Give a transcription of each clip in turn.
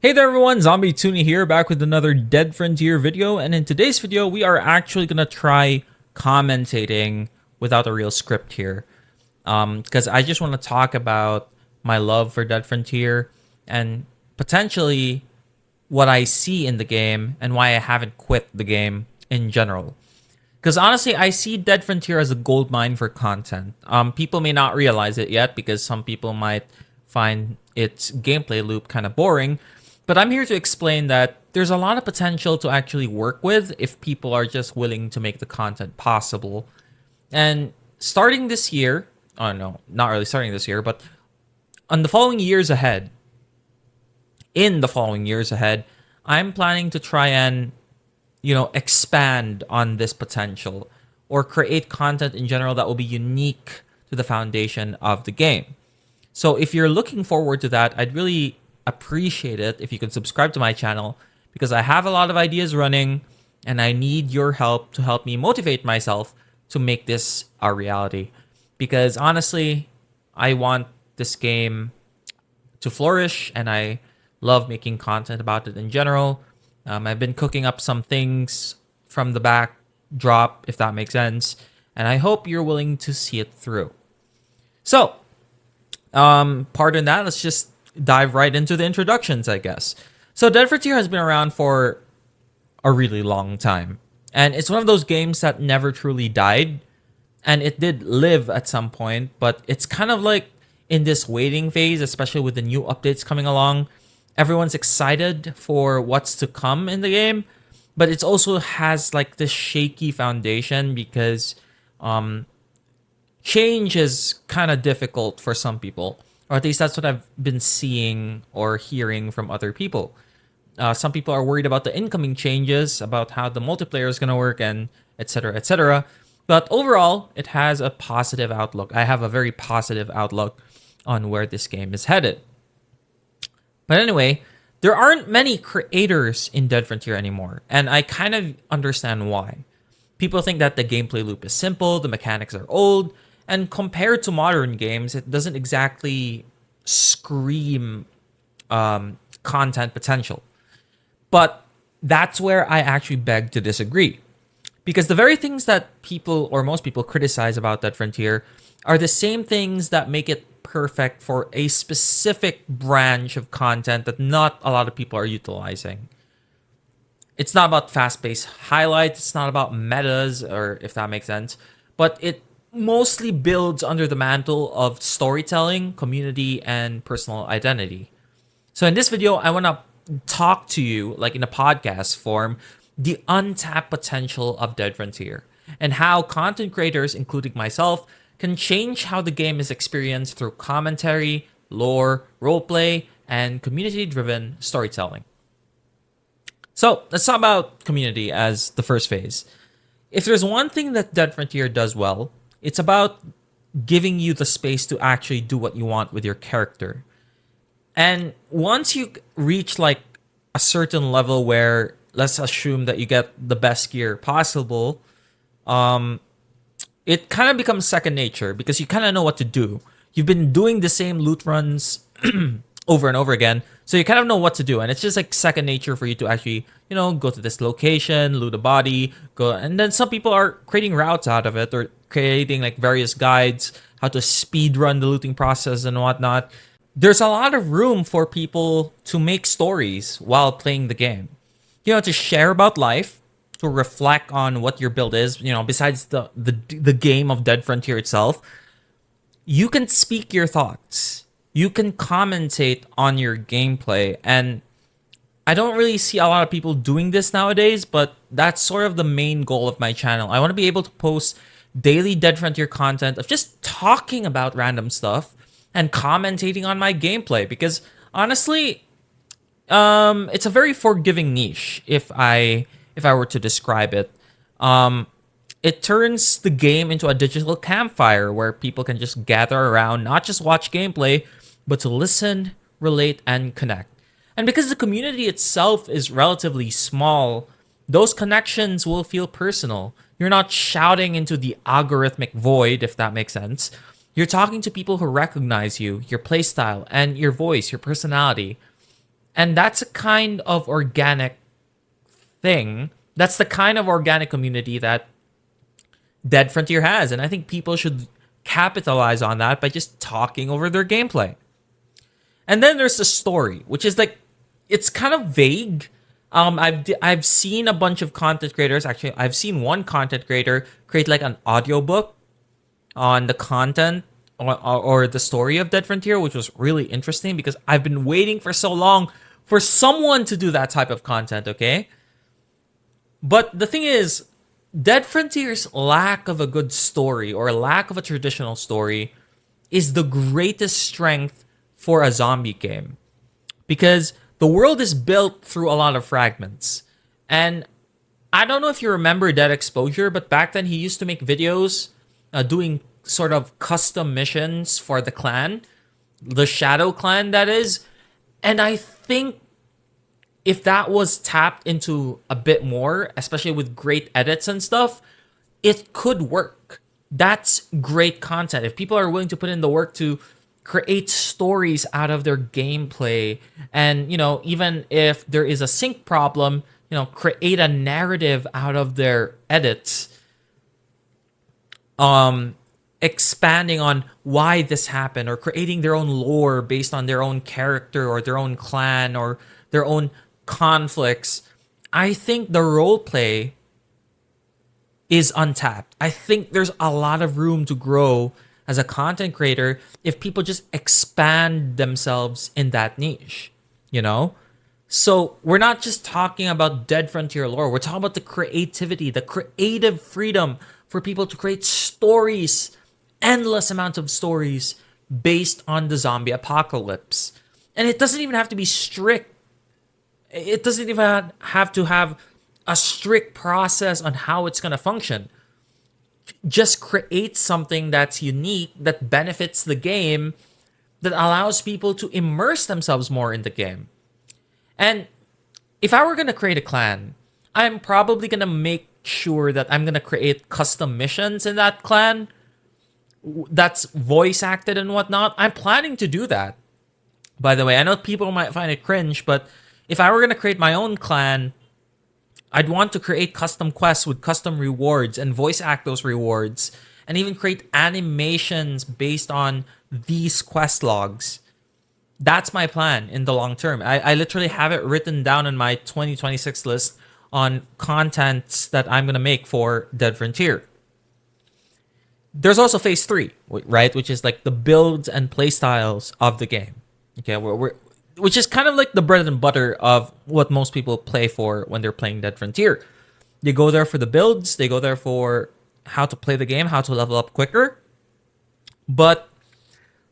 Hey there everyone, Zombie Toonie here, back with another Dead Frontier video, and in today's video we are actually going to try commentating without a real script here. Because I just want to talk about my love for Dead Frontier and potentially what I see in the game and why I haven't quit the game in general. Because honestly, I see Dead Frontier as a goldmine for content. People may not realize it yet because some people might find its gameplay loop kind of boring. But I'm here to explain that there's a lot of potential to actually work with if people are just willing to make the content possible. And starting this year, oh no, not really starting this year, but on the following years ahead, I'm planning to try and, expand on this potential or create content in general that will be unique to the foundation of the game. So if you're looking forward to that, I'd really appreciate it if you could subscribe to my channel because I have a lot of ideas running and I need your help to help me motivate myself to make this a reality. Because honestly, I want this game to flourish and I love making content about it in general. I've been cooking up some things from the backdrop, if that makes sense, and I hope you're willing to see it through. So, pardon that, let's just dive right into the introductions, I guess. So Dead Frontier has been around for a really long time. And it's one of those games that never truly died. And it did live at some point, but it's kind of like in this waiting phase, especially with the new updates coming along. Everyone's excited for what's to come in the game, but it also has like this shaky foundation because change is kind of difficult for some people. Or at least that's what I've been seeing or hearing from other people. Some people are worried about the incoming changes, about how the multiplayer is going to work, and etc., etc. But overall, it has a positive outlook. I have a very positive outlook on where this game is headed. But anyway, there aren't many creators in Dead Frontier anymore, and I kind of understand why. People think that the gameplay loop is simple, the mechanics are old, and compared to modern games, it doesn't exactly scream content potential. But that's where I actually beg to disagree. Because the very things that people, or most people, criticize about Dead Frontier are the same things that make it perfect for a specific branch of content that not a lot of people are utilizing. It's not about fast-paced highlights, it's not about metas, or if that makes sense, but it mostly builds under the mantle of storytelling, community, and personal identity. So in this video, I want to talk to you, like in a podcast form, the untapped potential of Dead Frontier and how content creators, including myself, can change how the game is experienced through commentary, lore, roleplay, and community-driven storytelling. So let's talk about community as the first phase. If there's one thing that Dead Frontier does well, it's about giving you the space to actually do what you want with your character. And once you reach like a certain level where, let's assume that you get the best gear possible, it kind of becomes second nature because you kind of know what to do. You've been doing the same loot runs over and over again, so you kind of know what to do. And it's just like second nature for you to actually, go to this location, loot a body, go. And then some people are creating routes out of it or creating like various guides, how to speed run the looting process and whatnot. There's a lot of room for people to make stories while playing the game. To share about life, to reflect on what your build is, besides the game of Dead Frontier itself. You can speak your thoughts. You can commentate on your gameplay. And I don't really see a lot of people doing this nowadays, but that's sort of the main goal of my channel. I want to be able to post daily Dead Frontier content of just talking about random stuff and commentating on my gameplay because honestly, it's a very forgiving niche if I were to describe it. It turns the game into a digital campfire where people can just gather around, not just watch gameplay, but to listen, relate, and connect. And because the community itself is relatively small, those connections will feel personal. You're not shouting into the algorithmic void, if that makes sense. You're talking to people who recognize you, your playstyle, and your voice, your personality. And that's a kind of organic thing. That's the kind of organic community that Dead Frontier has. And I think people should capitalize on that by just talking over their gameplay. And then there's the story, which is like, it's kind of vague. I've seen a bunch of content creators. Actually, I've seen one content creator create like an audiobook on the content or the story of Dead Frontier, which was really interesting because I've been waiting for so long for someone to do that type of content, okay? But the thing is, Dead Frontier's lack of a good story or lack of a traditional story is the greatest strength for a zombie game. Because the world is built through a lot of fragments. And I don't know if you remember Dead Exposure, but back then he used to make videos doing sort of custom missions for the clan. The Shadow Clan, that is. And I think if that was tapped into a bit more, especially with great edits and stuff, it could work. That's great content. If people are willing to put in the work to create stories out of their gameplay, and, even if there is a sync problem, create a narrative out of their edits, expanding on why this happened, or creating their own lore based on their own character or their own clan or their own conflicts. I think the role play is untapped. I think there's a lot of room to grow as a content creator if people just expand themselves in that niche, So we're not just talking about Dead Frontier lore. We're talking about the creativity, the creative freedom for people to create stories, endless amounts of stories based on the zombie apocalypse. And it doesn't even have to be strict. It doesn't even have to have a strict process on how it's going to function. Just create something that's unique, that benefits the game, that allows people to immerse themselves more in the game. And if I were going to create a clan, I'm probably going to make sure that I'm going to create custom missions in that clan that's voice acted and whatnot. I'm planning to do that. By the way, I know people might find it cringe, but if I were going to create my own clan, I'd want to create custom quests with custom rewards and voice act those rewards, and even create animations based on these quest logs. That's my plan in the long term. I literally have it written down in my 2026 list on contents that I'm going to make for Dead Frontier. There's also phase 3, right? Which is like the builds and playstyles of the game. Okay, which is kind of like the bread and butter of what most people play for when they're playing Dead Frontier. They go there for the builds. They go there for how to play the game, how to level up quicker. But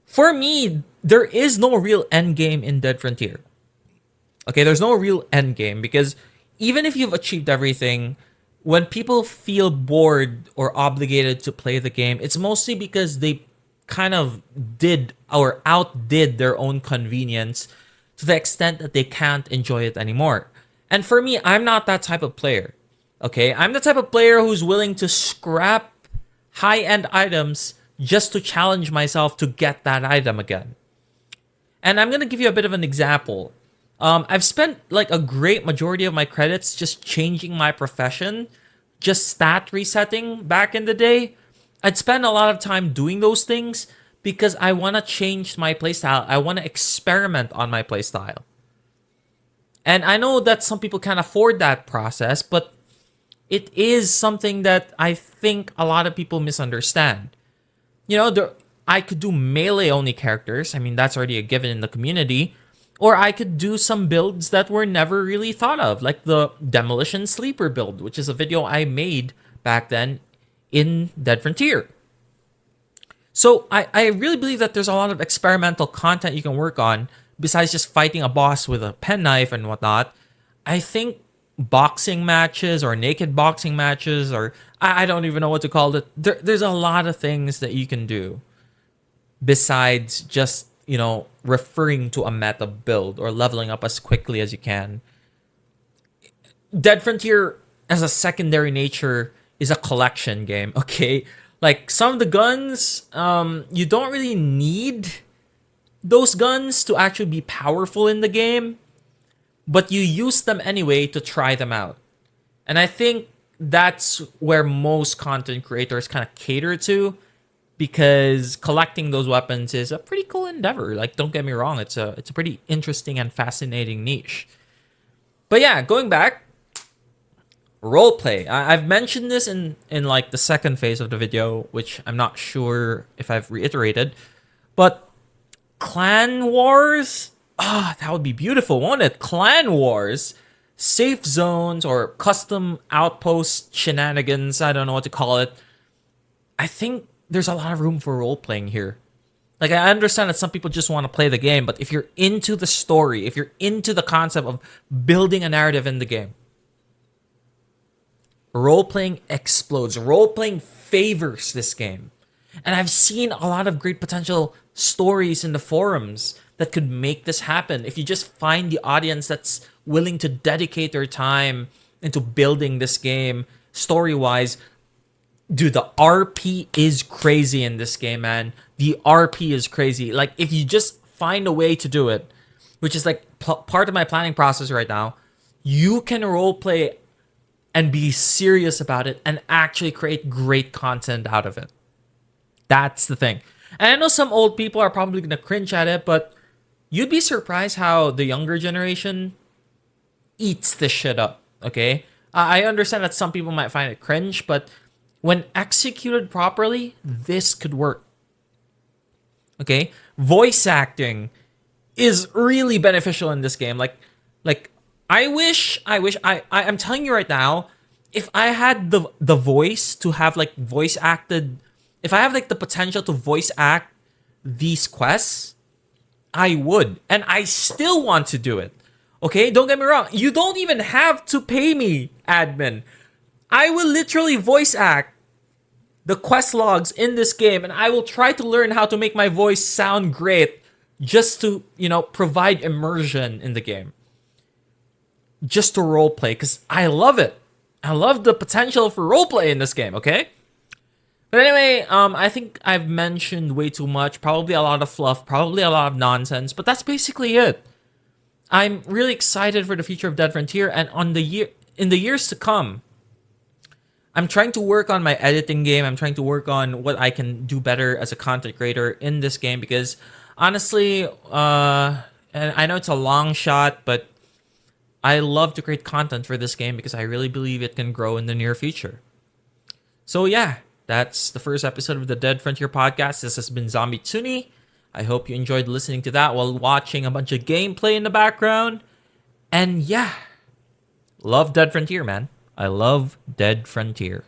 for me, there is no real end game in Dead Frontier. Okay, there's no real end game because even if you've achieved everything, when people feel bored or obligated to play the game, it's mostly because they kind of did or outdid their own convenience to the extent that they can't enjoy it anymore. And for me, I'm not that type of player. Okay, I'm the type of player who's willing to scrap high-end items just to challenge myself to get that item again. And I'm going to give you a bit of an example. I've spent like a great majority of my credits just changing my profession, just stat resetting back in the day. I'd spend a lot of time doing those things because I want to change my playstyle. I want to experiment on my playstyle. And I know that some people can't afford that process, but it is something that I think a lot of people misunderstand. I could do melee-only characters. I mean, that's already a given in the community. Or I could do some builds that were never really thought of, like the Demolition Sleeper build, which is a video I made back then in Dead Frontier. So I really believe that there's a lot of experimental content you can work on besides just fighting a boss with a penknife and whatnot. I think boxing matches or naked boxing matches, or I don't even know what to call it. There's a lot of things that you can do besides just, referring to a meta build or leveling up as quickly as you can. Dead Frontier, as a secondary nature, is a collection game, okay? Like, some of the guns, you don't really need those guns to actually be powerful in the game. but you use them anyway to try them out. And I think that's where most content creators kind of cater to, because collecting those weapons is a pretty cool endeavor. Like, don't get me wrong, it's a pretty interesting and fascinating niche. But yeah, going back, roleplay. I've mentioned this in like the second phase of the video, which I'm not sure if I've reiterated, but clan wars. That would be beautiful, won't it? Clan wars, safe zones, or custom outpost shenanigans. I don't know what to call it. I think there's a lot of room for role playing here. Like, I understand that some people just want to play the game, but if you're into the story, if you're into the concept of building a narrative in the game, role playing explodes. Role playing favors this game. And I've seen a lot of great potential stories in the forums that could make this happen if you just find the audience that's willing to dedicate their time into building this game story wise. Dude, the RP is crazy in this game, man. The RP is crazy. Like, if you just find a way to do it, which is like part of my planning process right now, you can roleplay and be serious about it and actually create great content out of it. That's the thing. And I know some old people are probably going to cringe at it, but you'd be surprised how the younger generation eats this shit up, okay? I understand that some people might find it cringe, but when executed properly, this could work. Okay? Voice acting is really beneficial in this game. Like I'm telling you right now, if I had the voice to have like voice acted, if I have like the potential to voice act these quests, I would. And I still want to do it. Okay? Don't get me wrong. You don't even have to pay me, admin. I will literally voice act the quest logs in this game, and I will try to learn how to make my voice sound great just to, provide immersion in the game. Just to roleplay, because I love it. I love the potential for roleplay in this game, okay? But anyway, I think I've mentioned way too much. Probably a lot of fluff, probably a lot of nonsense, but that's basically it. I'm really excited for the future of Dead Frontier, and in the years to come, I'm trying to work on my editing game. I'm trying to work on what I can do better as a content creator in this game, because honestly, and I know it's a long shot, but I love to create content for this game because I really believe it can grow in the near future. So yeah, that's the first episode of the Dead Frontier podcast. This has been Zombie Tsuni. I hope you enjoyed listening to that while watching a bunch of gameplay in the background. And yeah, love Dead Frontier, man. I love Dead Frontier.